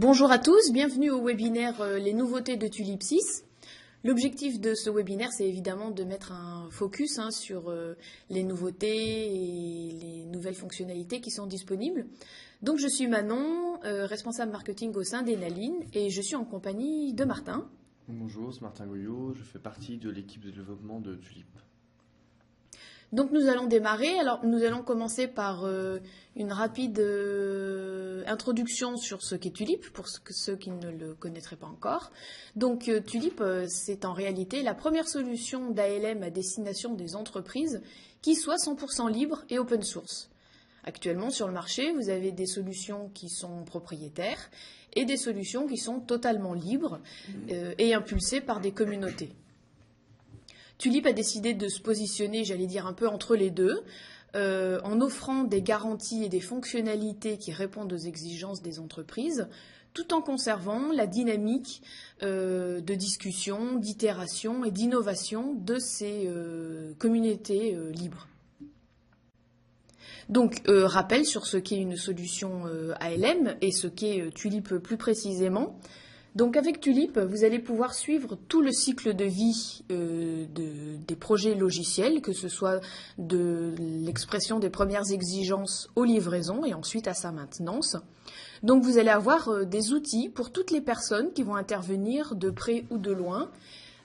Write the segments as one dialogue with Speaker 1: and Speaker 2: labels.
Speaker 1: Bonjour à tous, bienvenue au webinaire Les nouveautés de Tulip 6. L'objectif de ce webinaire, c'est évidemment de mettre un focus sur les nouveautés et les nouvelles fonctionnalités qui sont disponibles. Donc je suis Manon, responsable marketing au sein d'Enaline, et je suis en compagnie de Martin.
Speaker 2: Bonjour, c'est Martin Goyot, je fais partie de l'équipe de développement de Tulip.
Speaker 1: Donc nous allons démarrer. Alors nous allons commencer par une rapide introduction sur ce qu'est Tulip, pour ceux qui ne le connaîtraient pas encore. Donc Tulip, c'est en réalité la première solution d'ALM à destination des entreprises qui soit 100% libre et open source. Actuellement sur le marché, vous avez des solutions qui sont propriétaires et des solutions qui sont totalement libres et impulsées par des communautés. Tulip a décidé de se positionner, j'allais dire, un peu entre les deux, en offrant des garanties et des fonctionnalités qui répondent aux exigences des entreprises, tout en conservant la dynamique de discussion, d'itération et d'innovation de ces communautés libres. Donc, rappel sur ce qu'est une solution ALM et ce qu'est Tulip plus précisément. Donc avec Tulip, vous allez pouvoir suivre tout le cycle de vie des projets logiciels, que ce soit de l'expression des premières exigences aux livraisons et ensuite à sa maintenance. Donc vous allez avoir des outils pour toutes les personnes qui vont intervenir de près ou de loin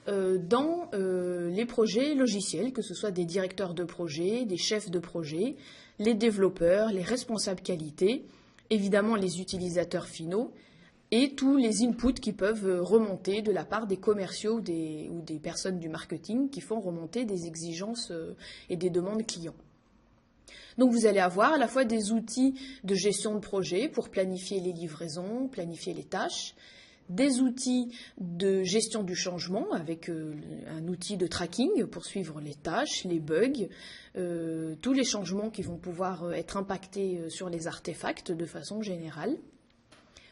Speaker 1: dans les projets logiciels, que ce soit des directeurs de projet, des chefs de projet, les développeurs, les responsables qualité, évidemment les utilisateurs finaux, et tous les inputs qui peuvent remonter de la part des commerciaux ou des personnes du marketing qui font remonter des exigences et des demandes clients. Donc vous allez avoir à la fois des outils de gestion de projet pour planifier les livraisons, planifier les tâches, des outils de gestion du changement avec un outil de tracking pour suivre les tâches, les bugs, tous les changements qui vont pouvoir être impactés sur les artefacts de façon générale.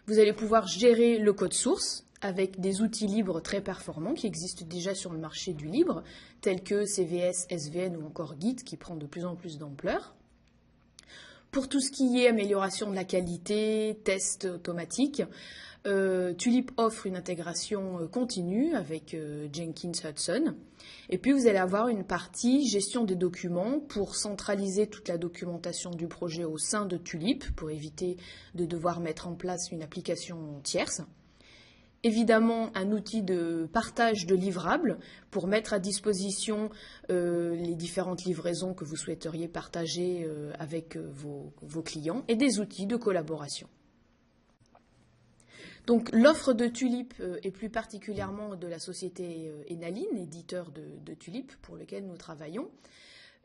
Speaker 1: Vous allez pouvoir gérer le code source avec des outils libres très performants qui existent déjà sur le marché du libre, tels que CVS, SVN ou encore Git, qui prend de plus en plus d'ampleur. Pour tout ce qui est amélioration de la qualité, tests automatiques, Tulip offre une intégration continue avec Jenkins Hudson. Et puis vous allez avoir une partie gestion des documents pour centraliser toute la documentation du projet au sein de Tulip pour éviter de devoir mettre en place une application tierce. Évidemment, un outil de partage de livrables pour mettre à disposition les différentes livraisons que vous souhaiteriez partager avec vos clients et des outils de collaboration. Donc l'offre de Tulip et plus particulièrement de la société Enaline, éditeur de Tulip pour lequel nous travaillons.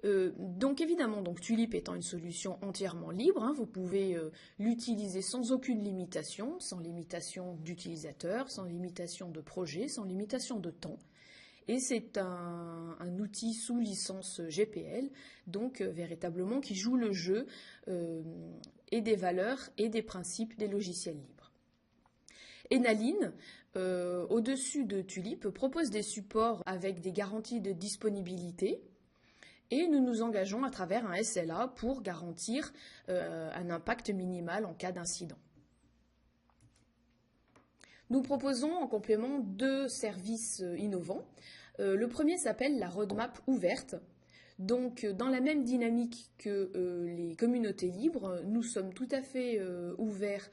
Speaker 1: Donc évidemment, Tulip étant une solution entièrement libre, vous pouvez l'utiliser sans aucune limitation, sans limitation d'utilisateur, sans limitation de projet, sans limitation de temps. Et c'est un outil sous licence GPL, donc véritablement qui joue le jeu et des valeurs et des principes des logiciels libres. Enaline, au-dessus de Tulip, propose des supports avec des garanties de disponibilité et nous nous engageons à travers un SLA pour garantir un impact minimal en cas d'incident. Nous proposons en complément deux services innovants. Le premier s'appelle la roadmap ouverte. Donc, dans la même dynamique que les communautés libres, nous sommes tout à fait ouverts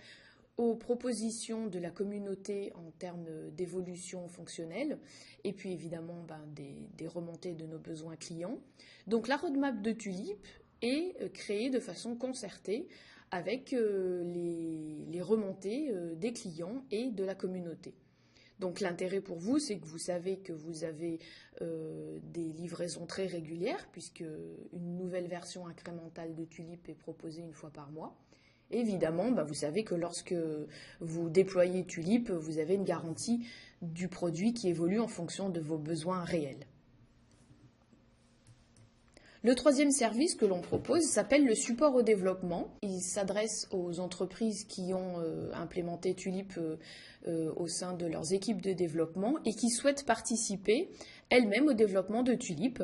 Speaker 1: aux propositions de la communauté en termes d'évolution fonctionnelle et puis évidemment des remontées de nos besoins clients. Donc la roadmap de Tulip est créée de façon concertée avec les remontées des clients et de la communauté. Donc l'intérêt pour vous, c'est que vous savez que vous avez des livraisons très régulières puisque une nouvelle version incrémentale de Tulip est proposée une fois par mois. Évidemment, vous savez que lorsque vous déployez Tulip, vous avez une garantie du produit qui évolue en fonction de vos besoins réels. Le troisième service que l'on propose s'appelle le support au développement. Il s'adresse aux entreprises qui ont implémenté Tulip au sein de leurs équipes de développement et qui souhaitent participer elles-mêmes au développement de Tulip.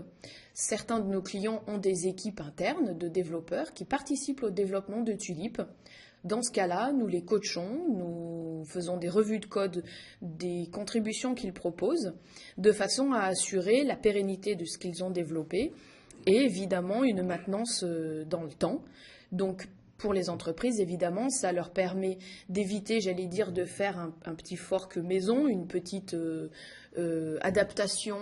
Speaker 1: Certains de nos clients ont des équipes internes de développeurs qui participent au développement de Tulip. Dans ce cas-là, nous les coachons, nous nous faisons des revues de code des contributions qu'ils proposent, de façon à assurer la pérennité de ce qu'ils ont développé et évidemment une maintenance dans le temps. Donc, pour les entreprises, évidemment, ça leur permet d'éviter, j'allais dire, de faire un petit fork maison, une petite adaptation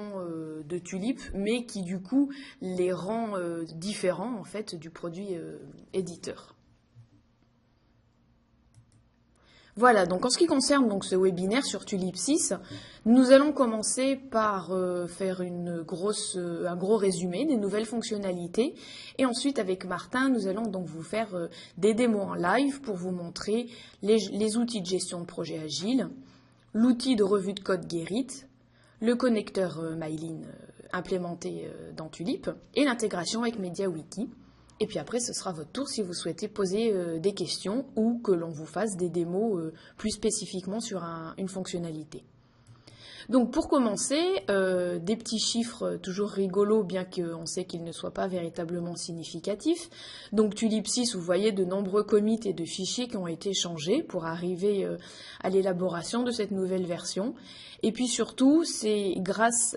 Speaker 1: de Tulip, mais qui du coup les rend différents en fait du produit éditeur. Voilà, donc en ce qui concerne donc ce webinaire sur Tulip 6, nous allons commencer par faire un gros résumé des nouvelles fonctionnalités et ensuite avec Martin, nous allons donc vous faire des démos en live pour vous montrer les outils de gestion de projet agile, l'outil de revue de code Gerrit, le connecteur Mylin implémenté dans Tulip et l'intégration avec MediaWiki. Et puis après, ce sera votre tour si vous souhaitez poser des questions ou que l'on vous fasse des démos plus spécifiquement sur une fonctionnalité. Donc pour commencer, des petits chiffres toujours rigolos, bien qu'on sait qu'ils ne soient pas véritablement significatifs. Donc Tulip 6, vous voyez de nombreux commits et de fichiers qui ont été changés pour arriver à l'élaboration de cette nouvelle version. Et puis surtout, c'est grâce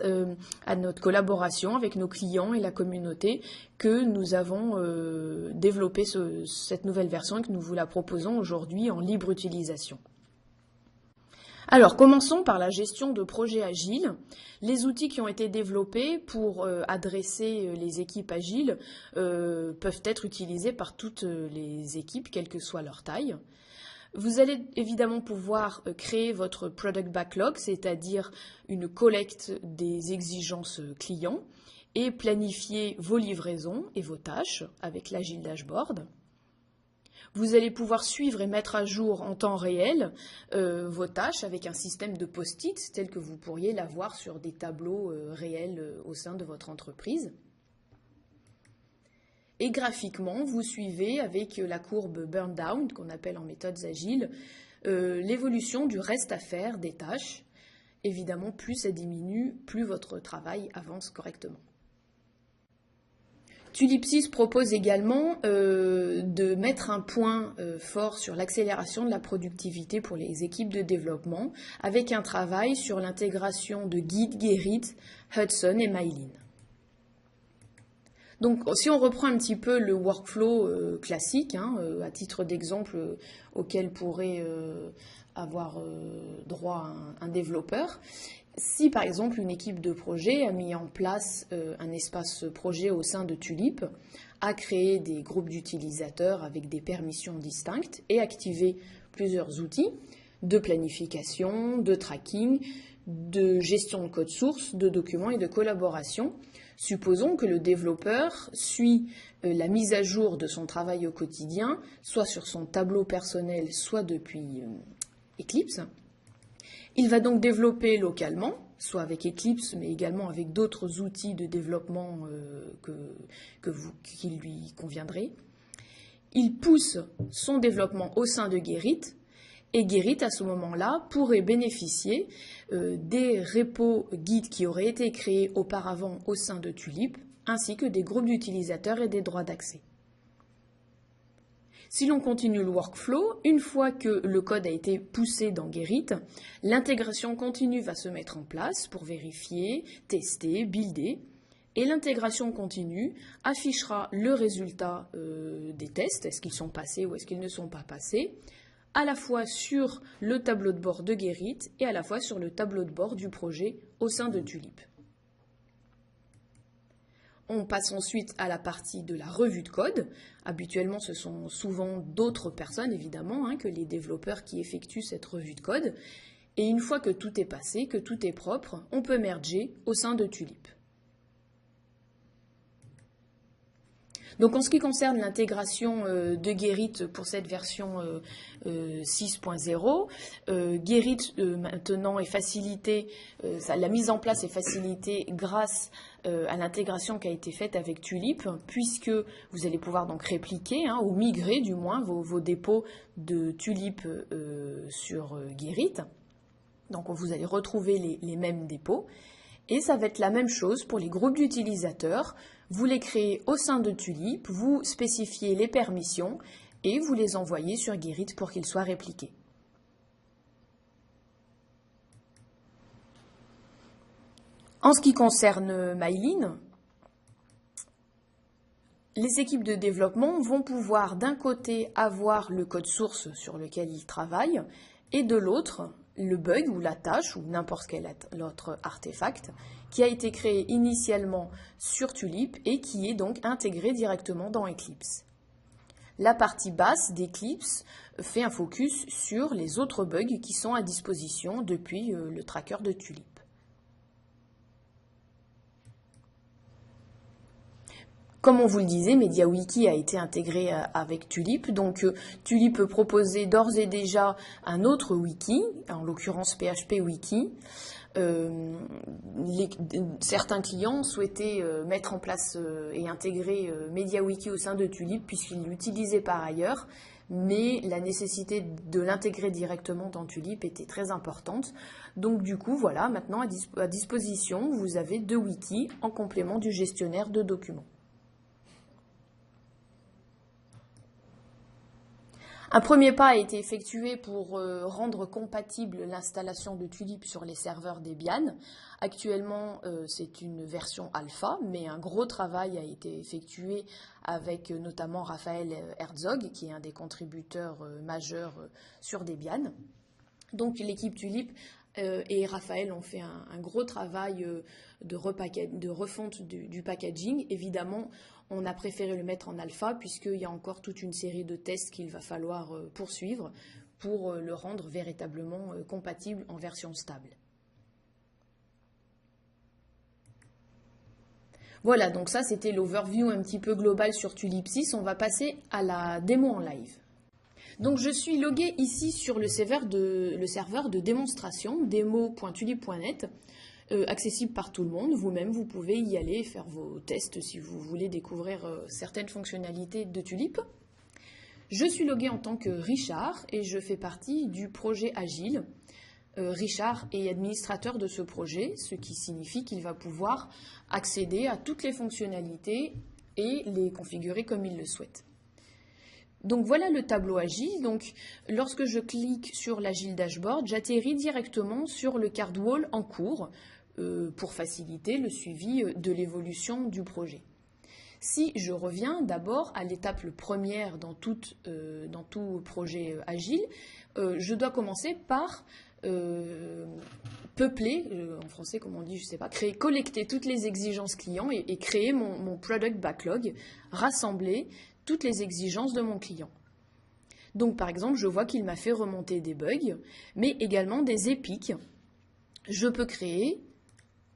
Speaker 1: à notre collaboration avec nos clients et la communauté que nous avons développé cette nouvelle version et que nous vous la proposons aujourd'hui en libre utilisation. Alors, commençons par la gestion de projets agiles. Les outils qui ont été développés pour adresser les équipes agiles peuvent être utilisés par toutes les équipes, quelle que soit leur taille. Vous allez évidemment pouvoir créer votre product backlog, c'est-à-dire une collecte des exigences clients, et planifier vos livraisons et vos tâches avec l'Agile Dashboard. Vous allez pouvoir suivre et mettre à jour en temps réel vos tâches avec un système de post-it tel que vous pourriez l'avoir sur des tableaux réels au sein de votre entreprise. Et graphiquement, vous suivez avec la courbe burn down, qu'on appelle en méthodes agiles, l'évolution du reste à faire des tâches. Évidemment, plus ça diminue, plus votre travail avance correctement. Tulip 6 propose également de mettre un point fort sur l'accélération de la productivité pour les équipes de développement avec un travail sur l'intégration de Git, Gerrit, Hudson et Mylin. Donc si on reprend un petit peu le workflow classique, à titre d'exemple auquel pourrait avoir droit un développeur, si par exemple une équipe de projet a mis en place un espace projet au sein de Tulip, a créé des groupes d'utilisateurs avec des permissions distinctes et activé plusieurs outils de planification, de tracking, de gestion de code source, de documents et de collaboration, supposons que le développeur suit la mise à jour de son travail au quotidien, soit sur son tableau personnel, soit depuis Eclipse. Il va donc développer localement, soit avec Eclipse, mais également avec d'autres outils de développement qui lui conviendraient. Il pousse son développement au sein de Gerrit, et Gerrit, à ce moment-là, pourrait bénéficier des repos Git qui auraient été créés auparavant au sein de Tulip, ainsi que des groupes d'utilisateurs et des droits d'accès. Si l'on continue le workflow, une fois que le code a été poussé dans Gerrit, l'intégration continue va se mettre en place pour vérifier, tester, builder. Et l'intégration continue affichera le résultat des tests, est-ce qu'ils sont passés ou est-ce qu'ils ne sont pas passés, à la fois sur le tableau de bord de Gerrit et à la fois sur le tableau de bord du projet au sein de Tulip. On passe ensuite à la partie de la revue de code. Habituellement, ce sont souvent d'autres personnes, évidemment, que les développeurs qui effectuent cette revue de code. Et une fois que tout est passé, que tout est propre, on peut merger au sein de Tulip. Donc en ce qui concerne l'intégration de Gerrit pour cette version 6.0, Gerrit maintenant est facilité, la mise en place est facilitée grâce à l'intégration qui a été faite avec Tulip, puisque vous allez pouvoir donc répliquer ou migrer du moins vos dépôts de Tulip sur Gerrit. Donc vous allez retrouver les mêmes dépôts. Et ça va être la même chose pour les groupes d'utilisateurs. Vous les créez au sein de Tulip, vous spécifiez les permissions et vous les envoyez sur Gerrit pour qu'ils soient répliqués. En ce qui concerne Mylene, les équipes de développement vont pouvoir d'un côté avoir le code source sur lequel ils travaillent et de l'autre le bug ou la tâche ou n'importe quel autre artefact qui a été créé initialement sur Tulip et qui est donc intégré directement dans Eclipse. La partie basse d'Eclipse fait un focus sur les autres bugs qui sont à disposition depuis le tracker de Tulip. Comme on vous le disait, MediaWiki a été intégré avec Tulip, donc Tulip proposait d'ores et déjà un autre wiki, en l'occurrence PHP Wiki. Certains clients souhaitaient mettre en place et intégrer MediaWiki au sein de Tulip puisqu'ils l'utilisaient par ailleurs, mais la nécessité de l'intégrer directement dans Tulip était très importante. Donc du coup, voilà, maintenant à disposition, vous avez 2 wikis en complément du gestionnaire de documents. Un premier pas a été effectué pour rendre compatible l'installation de Tulip sur les serveurs Debian. Actuellement, c'est une version alpha, mais un gros travail a été effectué avec notamment Raphaël Herzog, qui est un des contributeurs majeurs sur Debian. Donc l'équipe Tulip et Raphaël ont fait un gros travail de refonte du packaging. Évidemment, on a préféré le mettre en alpha puisqu'il y a encore toute une série de tests qu'il va falloir poursuivre pour le rendre véritablement compatible en version stable. Voilà, donc ça c'était l'overview un petit peu global sur Tulip 6. On va passer à la démo en live. Donc je suis logué ici sur le serveur de démonstration, demo.tulip.net, accessible par tout le monde. Vous-même, vous pouvez y aller faire vos tests si vous voulez découvrir certaines fonctionnalités de Tulip. Je suis logué en tant que Richard et je fais partie du projet Agile. Richard est administrateur de ce projet, ce qui signifie qu'il va pouvoir accéder à toutes les fonctionnalités et les configurer comme il le souhaite. Donc voilà le tableau Agile. Donc lorsque je clique sur l'Agile Dashboard, j'atterris directement sur le card wall en cours pour faciliter le suivi de l'évolution du projet. Si je reviens d'abord à l'étape première dans tout projet Agile, je dois commencer par peupler, en français comment on dit, je ne sais pas, collecter toutes les exigences clients et créer mon product backlog, rassembler toutes les exigences de mon client. Donc par exemple, je vois qu'il m'a fait remonter des bugs, mais également des épiques. Je peux créer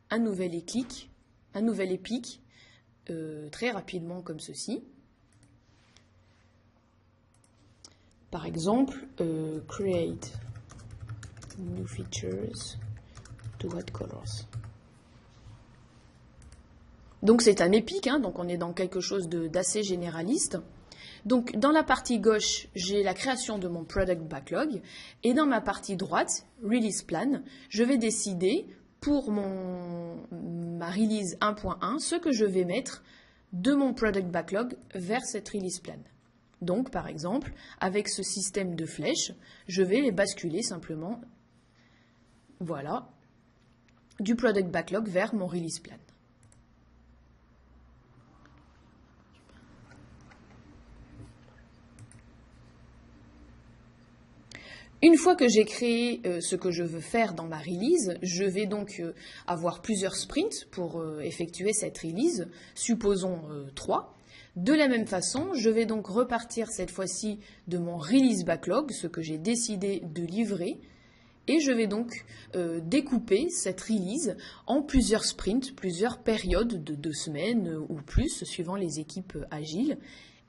Speaker 1: un nouvel épique très rapidement comme ceci. Par exemple, create new features to what colors. Donc c'est un épique, donc on est dans quelque chose d'assez généraliste. Donc dans la partie gauche, j'ai la création de mon product backlog et dans ma partie droite, release plan, je vais décider pour ma release 1.1 ce que je vais mettre de mon product backlog vers cette release plan. Donc par exemple, avec ce système de flèches, je vais les basculer simplement, voilà, du product backlog vers mon release plan. Une fois que j'ai créé ce que je veux faire dans ma release, je vais donc avoir plusieurs sprints pour effectuer cette release, supposons 3. De la même façon, je vais donc repartir cette fois-ci de mon release backlog, ce que j'ai décidé de livrer, et je vais donc découper cette release en plusieurs sprints, plusieurs périodes de 2 semaines ou plus, suivant les équipes agiles.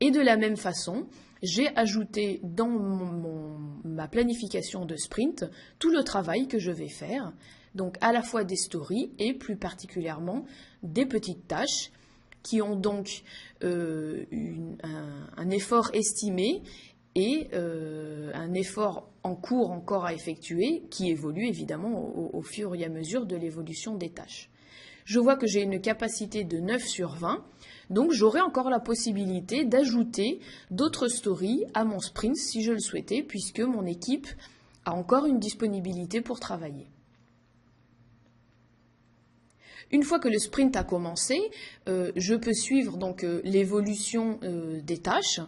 Speaker 1: Et de la même façon, j'ai ajouté dans ma planification de sprint tout le travail que je vais faire, donc à la fois des stories et plus particulièrement des petites tâches qui ont donc un effort estimé et un effort en cours encore à effectuer qui évolue évidemment au fur et à mesure de l'évolution des tâches. Je vois que j'ai une capacité de 9 sur 20, donc j'aurai encore la possibilité d'ajouter d'autres stories à mon sprint si je le souhaitais, puisque mon équipe a encore une disponibilité pour travailler. Une fois que le sprint a commencé, je peux suivre donc l'évolution des tâches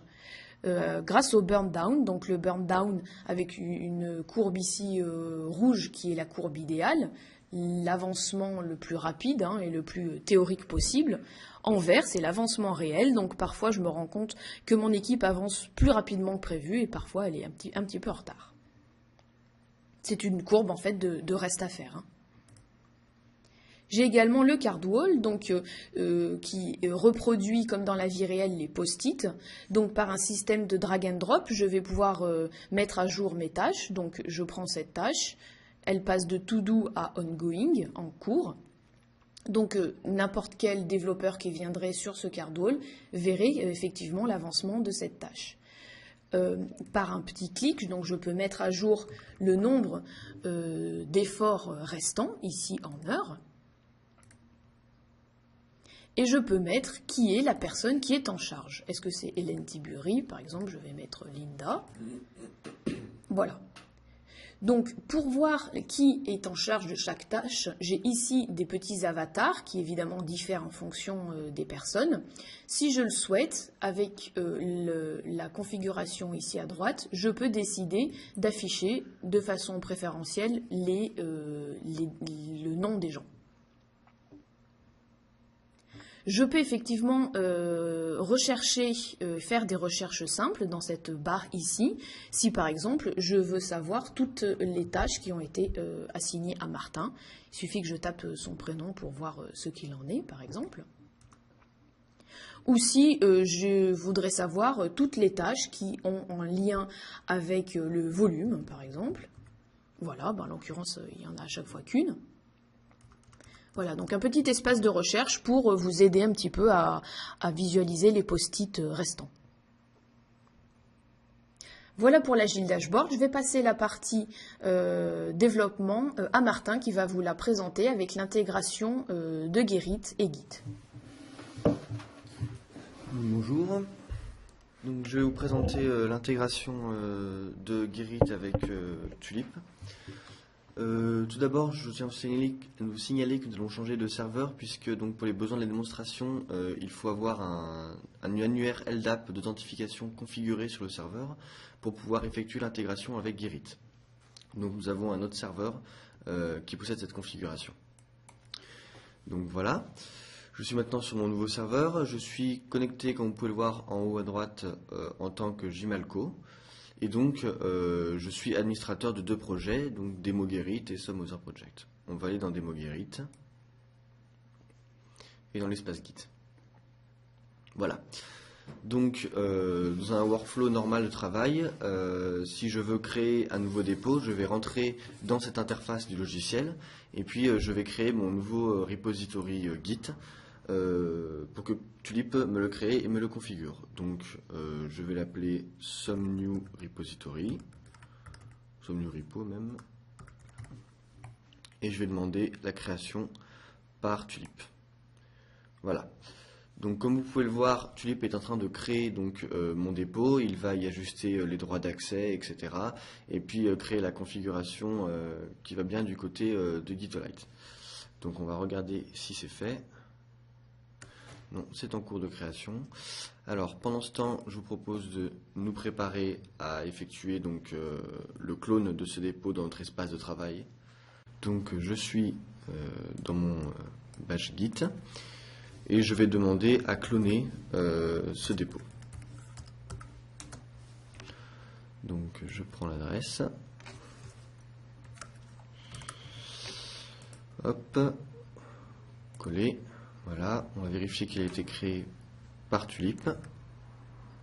Speaker 1: grâce au burn down. Donc le burn down avec une courbe ici rouge qui est la courbe idéale, l'avancement le plus rapide et le plus théorique possible. En vert, c'est l'avancement réel. Donc parfois, je me rends compte que mon équipe avance plus rapidement que prévu et parfois, elle est un petit peu en retard. C'est une courbe en fait de reste à faire. J'ai également le card wall, donc qui reproduit comme dans la vie réelle les post-it. Donc par un système de drag and drop, je vais pouvoir mettre à jour mes tâches. Donc je prends cette tâche, elle passe de to do à ongoing, en cours. Donc n'importe quel développeur qui viendrait sur ce card wall verrait effectivement l'avancement de cette tâche. Par un petit clic, donc je peux mettre à jour le nombre d'efforts restants, ici en heures. Et je peux mettre qui est la personne qui est en charge. Est-ce que c'est Hélène Tibury? Par exemple, je vais mettre Linda. Voilà. Donc, pour voir qui est en charge de chaque tâche, j'ai ici des petits avatars qui évidemment diffèrent en fonction des personnes. Si je le souhaite, avec la configuration ici à droite, je peux décider d'afficher de façon préférentielle le nom des gens. Je peux effectivement rechercher, faire des recherches simples dans cette barre ici, si par exemple je veux savoir toutes les tâches qui ont été assignées à Martin. Il suffit que je tape son prénom pour voir ce qu'il en est, par exemple. Ou si je voudrais savoir toutes les tâches qui ont un lien avec le volume, par exemple. Voilà, en l'occurrence, il y en a à chaque fois qu'une. Voilà, donc un petit espace de recherche pour vous aider un petit peu à visualiser les post-it restants. Voilà pour l'Agile Dashboard. Je vais passer la partie développement à Martin qui va vous la présenter avec l'intégration de Gerrit et Git.
Speaker 2: Bonjour. Donc, je vais vous présenter l'intégration de Gerrit avec Tulip. Tout d'abord, je tiens à vous signaler que nous allons changer de serveur puisque donc, pour les besoins de la démonstration, il faut avoir un annuaire LDAP d'authentification configuré sur le serveur pour pouvoir effectuer l'intégration avec Gerrit. Donc nous avons un autre serveur qui possède cette configuration. Donc voilà, je suis maintenant sur mon nouveau serveur. Je suis connecté, comme vous pouvez le voir en haut à droite, en tant que Gimalco. Et donc, je suis administrateur de deux projets, donc Demo Gerrit et Some Other Project. On va aller dans Demo Gerrit et dans l'espace Git. Voilà. Donc, dans un workflow normal de travail, si je veux créer un nouveau dépôt, je vais rentrer dans cette interface du logiciel et puis je vais créer mon nouveau repository Git. Pour que Tulip me le crée et me le configure. Donc je vais l'appeler Some New Repository, Some New Repo même, et je vais demander la création par Tulip. Voilà. Donc comme vous pouvez le voir, Tulip est en train de créer donc mon dépôt, il va y ajuster les droits d'accès, etc. Et puis créer la configuration qui va bien du côté de Gitolite. Donc on va regarder si c'est fait. Non, c'est en cours de création. Alors, pendant ce temps, je vous propose de nous préparer à effectuer donc, le clone de ce dépôt dans notre espace de travail. Donc, je suis dans mon bash Git et je vais demander à cloner ce dépôt. Donc, je prends l'adresse. Hop, coller. Voilà, on va vérifier qu'il a été créé par Tulip.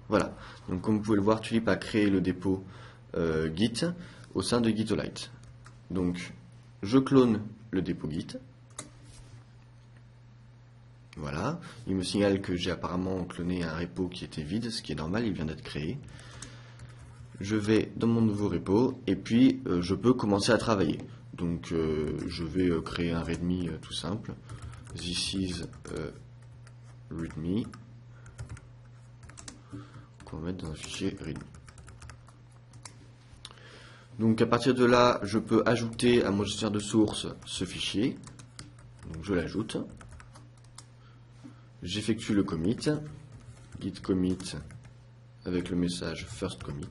Speaker 2: Voilà, donc comme vous pouvez le voir, Tulip a créé le dépôt Git au sein de Gitolite. Donc, je clone le dépôt Git. Voilà, il me signale que j'ai apparemment cloné un repo qui était vide, ce qui est normal, il vient d'être créé. Je vais dans mon nouveau repo et puis je peux commencer à travailler. Donc, je vais créer un readme tout simple. This is readme qu'on va mettre dans un fichier readme. Donc à partir de là, je peux ajouter à mon gestionnaire de source ce fichier. Donc je l'ajoute. J'effectue le commit, git commit avec le message first commit.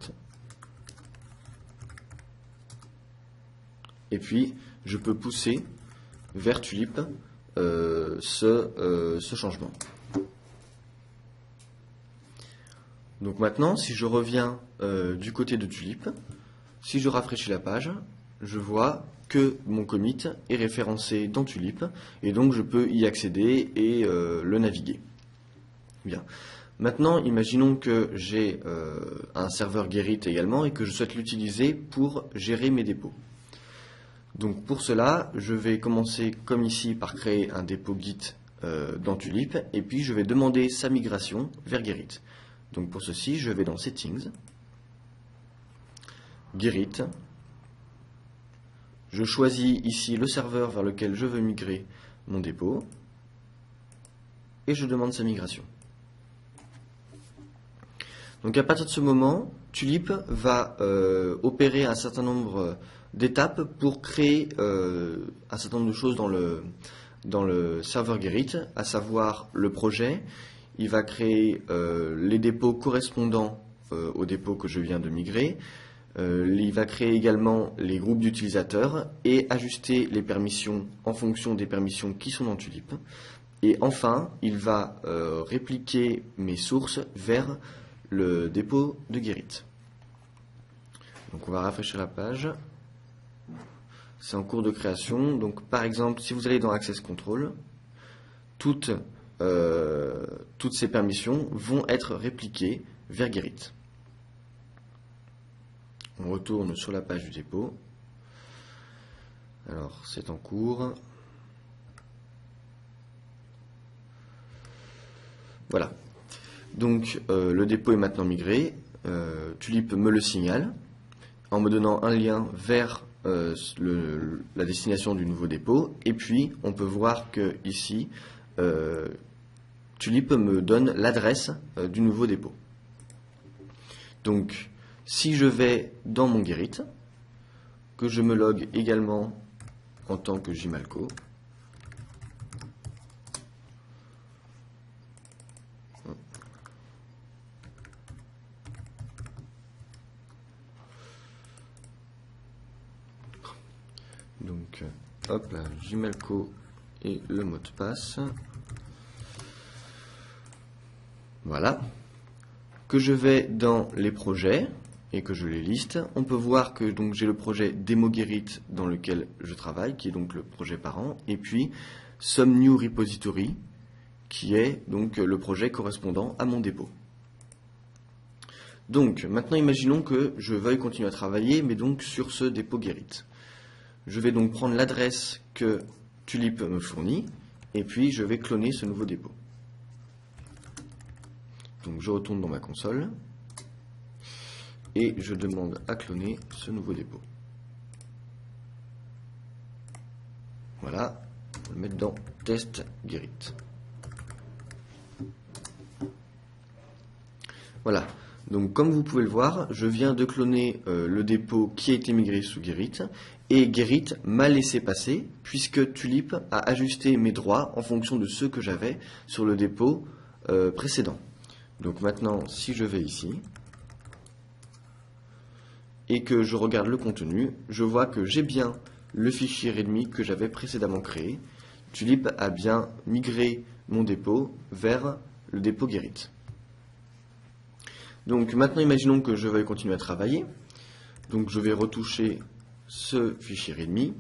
Speaker 2: Et puis je peux pousser vers Tulip ce changement. Donc maintenant, si je reviens du côté de Tulip, si je rafraîchis la page, je vois que mon commit est référencé dans Tulip et donc je peux y accéder et le naviguer. Bien. Maintenant, imaginons que j'ai un serveur Gerrit également et que je souhaite l'utiliser pour gérer mes dépôts. Donc pour cela, je vais commencer comme ici par créer un dépôt Git dans Tulip et puis je vais demander sa migration vers Gerrit. Donc pour ceci, je vais dans Settings, Gerrit. Je choisis ici le serveur vers lequel je veux migrer mon dépôt et je demande sa migration. Donc à partir de ce moment, Tulip va opérer un certain nombre d'étapes pour créer un certain nombre de choses dans le serveur Gerrit, à savoir le projet. Il va créer les dépôts correspondant aux dépôts que je viens de migrer. Il va créer également les groupes d'utilisateurs et ajuster les permissions en fonction des permissions qui sont dans Tulip. Et enfin, il va répliquer mes sources vers le dépôt de Gerrit. Donc on va rafraîchir la page. C'est en cours de création. Donc par exemple, si vous allez dans Access Control, toutes ces permissions vont être répliquées vers Gerrit. On retourne sur la page du dépôt. Alors, c'est en cours. Voilà. Donc, le dépôt est maintenant migré. Tulip me le signale en me donnant un lien vers la destination du nouveau dépôt. Et puis, on peut voir que ici, Tulip me donne l'adresse du nouveau dépôt. Donc, si je vais dans mon Gerrit, que je me log également en tant que Jmalco, donc hop là, Jmalco et le mot de passe, voilà, que je vais dans les projets et que je les liste, on peut voir que donc j'ai le projet Demo Gerrit dans lequel je travaille, qui est donc le projet parent, et puis Some New Repository, qui est donc le projet correspondant à mon dépôt. Donc maintenant imaginons que je veuille continuer à travailler, mais donc sur ce dépôt Gerrit. Je vais donc prendre l'adresse que Tulip me fournit, et puis je vais cloner ce nouveau dépôt. Donc je retourne dans ma console. Et je demande à cloner ce nouveau dépôt. Voilà, on va le mettre dans test Gerrit. Voilà, donc comme vous pouvez le voir, je viens de cloner le dépôt qui a été migré sous Gerrit, et Gerrit m'a laissé passer, puisque Tulip a ajusté mes droits en fonction de ceux que j'avais sur le dépôt précédent. Donc maintenant, si je vais ici, et que je regarde le contenu, je vois que j'ai bien le fichier README que j'avais précédemment créé. Tulip a bien migré mon dépôt vers le dépôt Gerrit. Donc maintenant, imaginons que je veuille continuer à travailler. Donc je vais retoucher ce fichier README.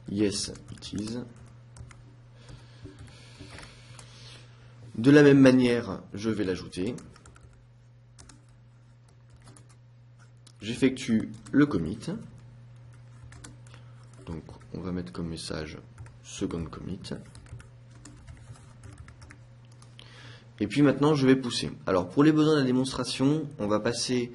Speaker 2: Yes, it is. De la même manière, je vais l'ajouter. J'effectue le commit. Donc, on va mettre comme message second commit. Et puis maintenant, je vais pousser. Alors, pour les besoins de la démonstration, on va passer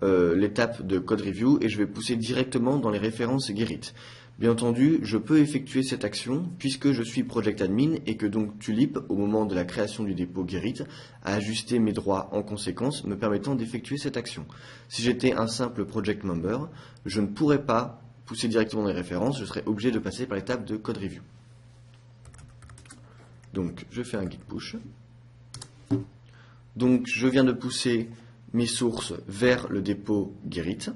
Speaker 2: l'étape de code review et je vais pousser directement dans les références Gerrit. Bien entendu, je peux effectuer cette action puisque je suis project admin et que donc Tulip, au moment de la création du dépôt Gerrit, a ajusté mes droits en conséquence, me permettant d'effectuer cette action. Si j'étais un simple project member, je ne pourrais pas pousser directement dans les références, je serais obligé de passer par l'étape de code review. Donc je fais un git push. Donc je viens de pousser mes sources vers le dépôt Gerrit.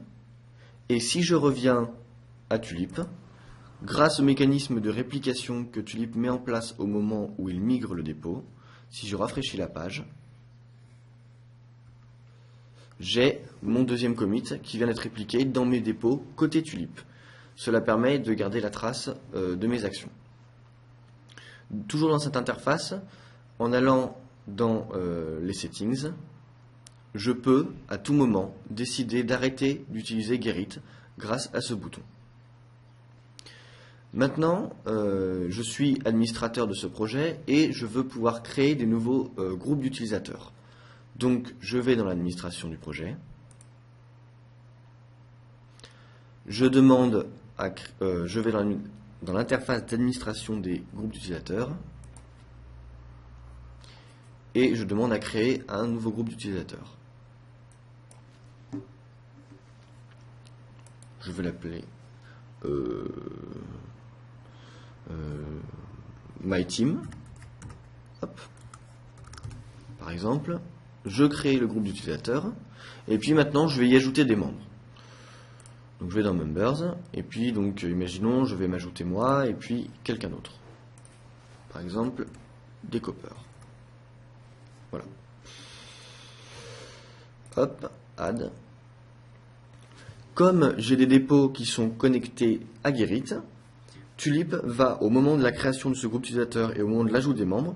Speaker 2: Et si je reviens à Tulip, grâce au mécanisme de réplication que Tulip met en place au moment où il migre le dépôt, si je rafraîchis la page, j'ai mon deuxième commit qui vient d'être répliqué dans mes dépôts côté Tulip. Cela permet de garder la trace de mes actions. Toujours dans cette interface, en allant dans les settings, je peux à tout moment décider d'arrêter d'utiliser Gerrit grâce à ce bouton. Maintenant, je suis administrateur de ce projet et je veux pouvoir créer des nouveaux groupes d'utilisateurs. Donc, je vais dans l'administration du projet. Je vais dans l'interface d'administration des groupes d'utilisateurs et je demande à créer un nouveau groupe d'utilisateurs. Je vais l'appeler My Team. Hop. Par exemple, je crée le groupe d'utilisateurs et puis maintenant je vais y ajouter des membres. Donc je vais dans Members et puis donc imaginons je vais m'ajouter moi et puis quelqu'un d'autre. Par exemple, Décopeur. Voilà. Hop, add. Comme j'ai des dépôts qui sont connectés à Gerrit, Tulip va, au moment de la création de ce groupe d'utilisateurs et au moment de l'ajout des membres,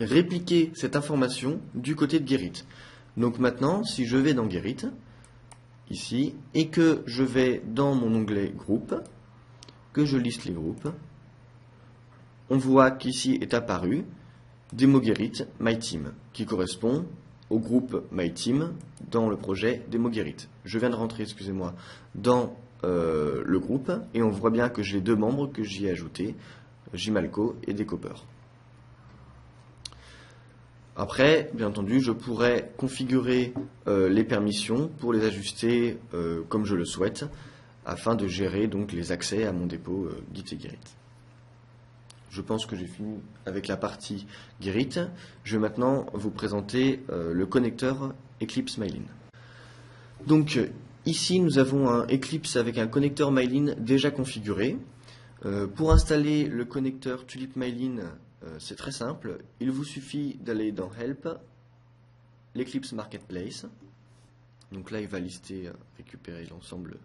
Speaker 2: répliquer cette information du côté de Gerrit. Donc maintenant, si je vais dans Gerrit, ici, et que je vais dans mon onglet groupe, que je liste les groupes, on voit qu'ici est apparu Demo Gerrit My Team, qui correspond au groupe My Team dans le projet Demo Gerrit. Je viens de rentrer, excusez-moi, dans le groupe et on voit bien que j'ai deux membres que j'y ai ajoutés, Jimalco et Décopeur. Après, bien entendu, je pourrais configurer les permissions pour les ajuster comme je le souhaite, afin de gérer donc les accès à mon dépôt Git et Gerrit. Je pense que j'ai fini avec la partie Gerrit. Je vais maintenant vous présenter le connecteur Eclipse Mylin. Donc ici, nous avons un Eclipse avec un connecteur Mylin déjà configuré. Pour installer le connecteur Tulip Mylin, c'est très simple. Il vous suffit d'aller dans Help, l'Eclipse Marketplace. Donc là, il va lister, récupérer l'ensemble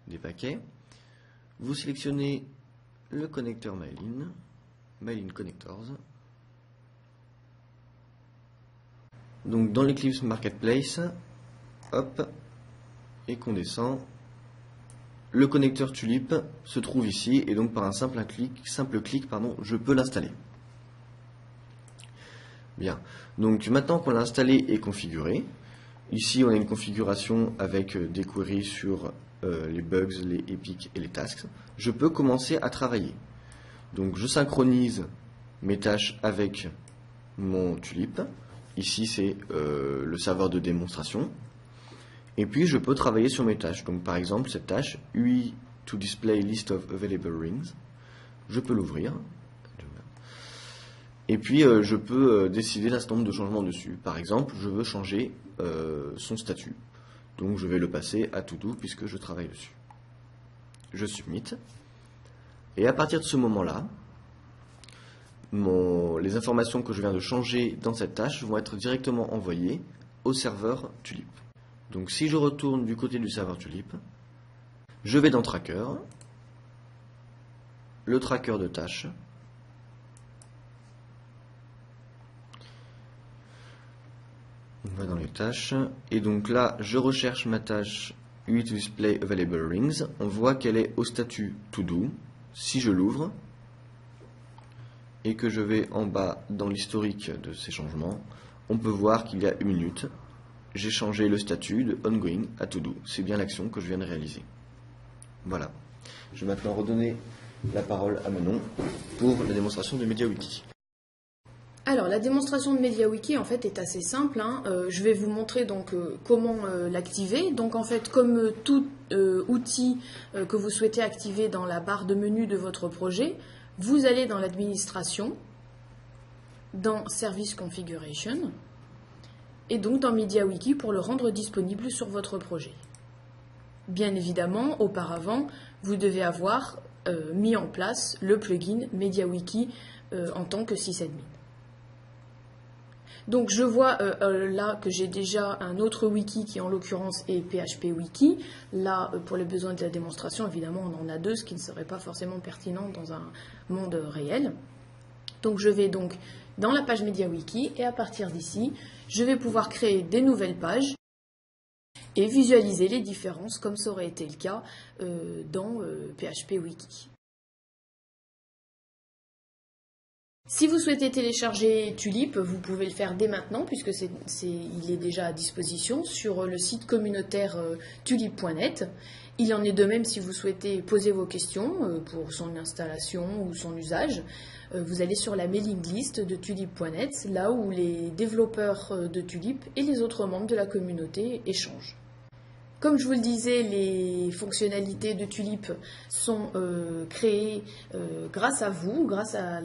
Speaker 2: des paquets. Vous sélectionnez le connecteur Mylin, Mylin Connectors. Donc dans l'Eclipse Marketplace, hop, et qu'on descend, le connecteur Tulip se trouve ici et donc par un simple clic, je peux l'installer. Bien, donc maintenant qu'on l'a installé et configuré, ici on a une configuration avec des queries sur les bugs, les epics et les tasks. Je peux commencer à travailler. Donc je synchronise mes tâches avec mon Tulip. Ici c'est le serveur de démonstration. Et puis je peux travailler sur mes tâches. Donc par exemple cette tâche UI to display list of available rings. Je peux l'ouvrir. Et puis je peux décider d'un certain nombre de changements dessus. Par exemple, je veux changer son statut. Donc je vais le passer à to do puisque je travaille dessus. Je submit. Et à partir de ce moment-là, les informations que je viens de changer dans cette tâche vont être directement envoyées au serveur Tulip. Donc si je retourne du côté du serveur Tulip, je vais dans Tracker, le tracker de tâches, on va dans les tâches, et donc là je recherche ma tâche UI to display available rings, on voit qu'elle est au statut to do. Si je l'ouvre, et que je vais en bas dans l'historique de ces changements, on peut voir qu'il y a une minute, j'ai changé le statut de ongoing à to do. C'est bien l'action que je viens de réaliser. Voilà. Je vais maintenant redonner la parole à Manon pour la démonstration de MediaWiki.
Speaker 1: Alors, la démonstration de MediaWiki, en fait, est assez simple, hein. Je vais vous montrer donc comment l'activer. Donc, en fait, comme tout outil que vous souhaitez activer dans la barre de menu de votre projet, vous allez dans l'administration, dans Service Configuration, et donc dans MediaWiki pour le rendre disponible sur votre projet. Bien évidemment, auparavant, vous devez avoir mis en place le plugin MediaWiki en tant que sysadmin. Donc je vois là que j'ai déjà un autre wiki qui en l'occurrence est PHP Wiki. Là, pour les besoins de la démonstration, évidemment, on en a deux, ce qui ne serait pas forcément pertinent dans un monde réel. Donc je vais donc dans la page MediaWiki et à partir d'ici, je vais pouvoir créer des nouvelles pages et visualiser les différences comme ça aurait été le cas dans PHP Wiki. Si vous souhaitez télécharger Tulip, vous pouvez le faire dès maintenant puisque il est déjà à disposition sur le site communautaire tulip.net. Il en est de même si vous souhaitez poser vos questions pour son installation ou son usage. Vous allez sur la mailing list de tulip.net, là où les développeurs de Tulip et les autres membres de la communauté échangent. Comme je vous le disais, les fonctionnalités de Tulip sont créées grâce à vous, grâce à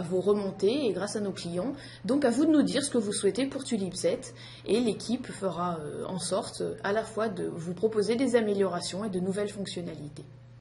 Speaker 1: vos remontées et grâce à nos clients. Donc à vous de nous dire ce que vous souhaitez pour Tulip 7 et l'équipe fera en sorte à la fois de vous proposer des améliorations et de nouvelles fonctionnalités.